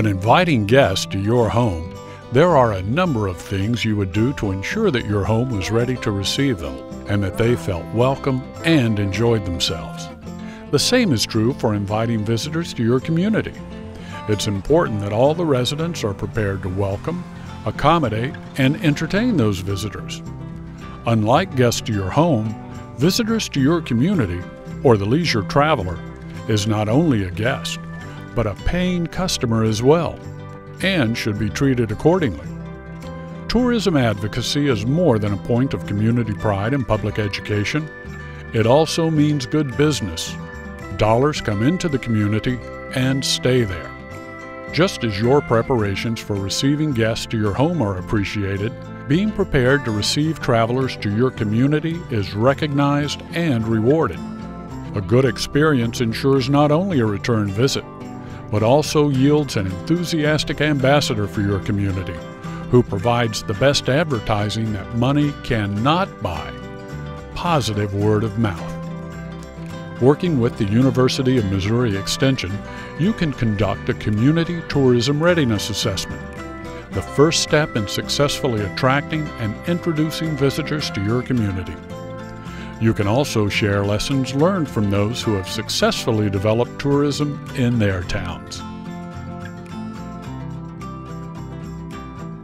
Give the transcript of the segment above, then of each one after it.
When inviting guests to your home, there are a number of things you would do to ensure that your home was ready to receive them and that they felt welcome and enjoyed themselves. The same is true for inviting visitors to your community. It's important that all the residents are prepared to welcome, accommodate, and entertain those visitors. Unlike guests to your home, visitors to your community, or the leisure traveler, is not only a guest, but a paying customer as well, and should be treated accordingly. Tourism advocacy is more than a point of community pride and public education. It also means good business. Dollars come into the community and stay there. Just as your preparations for receiving guests to your home are appreciated, being prepared to receive travelers to your community is recognized and rewarded. A good experience ensures not only a return visit, but also yields an enthusiastic ambassador for your community, who provides the best advertising that money cannot buy: positive word of mouth. Working with the University of Missouri Extension, you can conduct a community tourism readiness assessment, the first step in successfully attracting and introducing visitors to your community. You can also share lessons learned from those who have successfully developed tourism in their towns.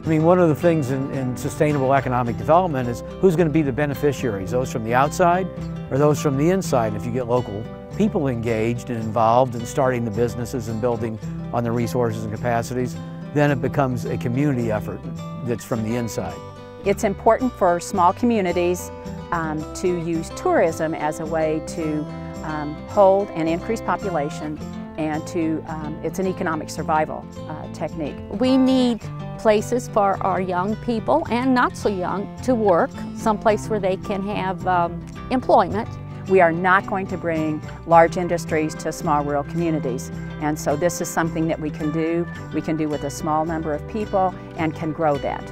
I mean, one of the things in sustainable economic development is who's going to be the beneficiaries, those from the outside or those from the inside. If you get local people engaged and involved in starting the businesses and building on the resources and capacities, then it becomes a community effort that's from the inside. It's important for small communities to use tourism as a way to hold and increase population, and it's an economic survival technique. We need places for our young people and not so young to work, someplace where they can have employment. We are not going to bring large industries to small rural communities, and so this is something that we can do with a small number of people and can grow that.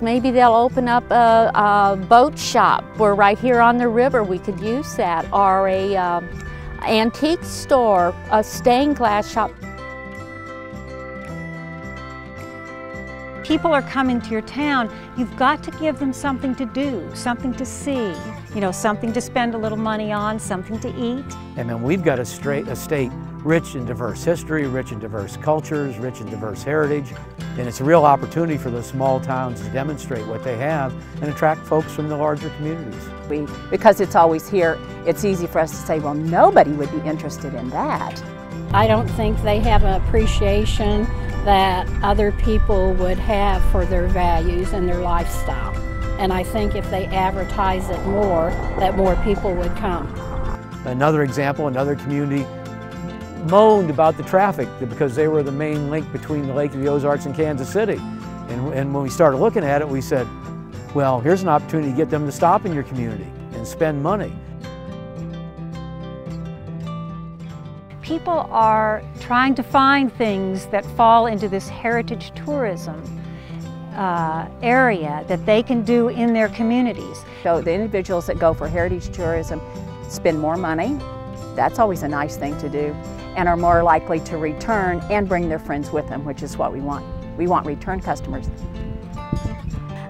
Maybe they'll open up a boat shop. We're right here on the river, we could use that, or a antique store, a stained glass shop. People are coming to your town, you've got to give them something to do, something to see, you know, something to spend a little money on, something to eat. And then we've got a state rich in diverse history, rich in diverse cultures, rich in diverse heritage, and it's a real opportunity for those small towns to demonstrate what they have and attract folks from the larger communities. Because it's always here, it's easy for us to say, well, nobody would be interested in that. I don't think they have an appreciation that other people would have for their values and their lifestyle. And I think if they advertise it more, that more people would come. Another example, another community moaned about the traffic because they were the main link between the Lake of the Ozarks and Kansas City. And when we started looking at it, we said, well, here's an opportunity to get them to stop in your community and spend money. People are trying to find things that fall into this heritage tourism area that they can do in their communities. So the individuals that go for heritage tourism spend more money. That's always a nice thing to do, and are more likely to return and bring their friends with them, which is what we want. We want return customers.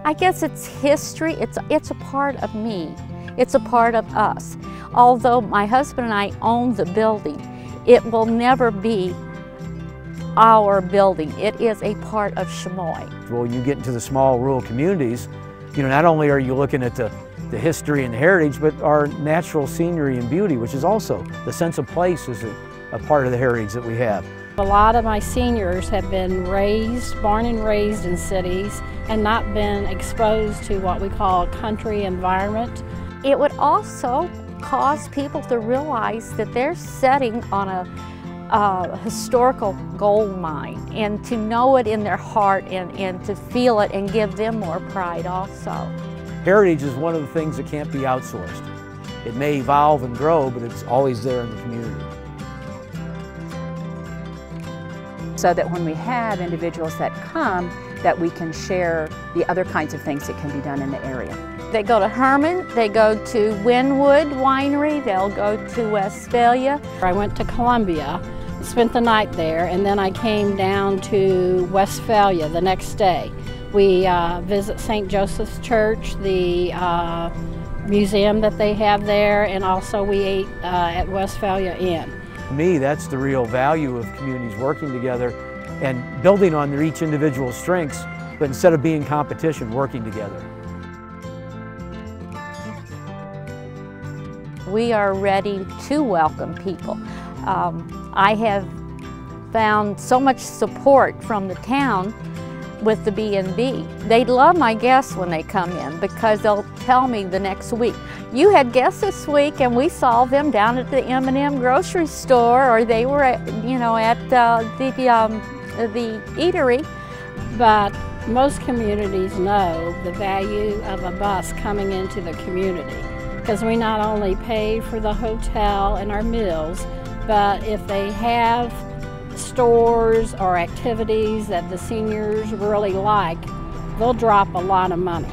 I guess it's history, it's a part of me, it's a part of us. Although my husband and I own the building, it will never be our building. It is a part of Chamois. Well, you get into the small rural communities, you know, not only are you looking at the history and heritage, but our natural scenery and beauty, which is also the sense of place is a part of the heritage that we have. A lot of my seniors have been born and raised in cities and not been exposed to what we call a country environment. It would also cause people to realize that they're sitting on a historical gold mine, and to know it in their heart and to feel it and give them more pride also. Heritage is one of the things that can't be outsourced. It may evolve and grow, but it's always there in the community. So that when we have individuals that come, that we can share the other kinds of things that can be done in the area. They go to Herman, they go to Wynwood Winery, they'll go to Westphalia. I went to Columbia, spent the night there, and then I came down to Westphalia the next day. We visit St. Joseph's Church, the museum that they have there, and also we ate at Westphalia Inn. To me, that's the real value of communities working together and building on their each individual strengths, but instead of being competition, working together. We are ready to welcome people. I have found so much support from the town with the B&B. They love my guests when they come in because they'll tell me the next week, you had guests this week and we saw them down at the M&M grocery store, or they were at, at the eatery. But most communities know the value of a bus coming into the community, because we not only pay for the hotel and our meals, but if they have stores or activities that the seniors really like, they'll drop a lot of money.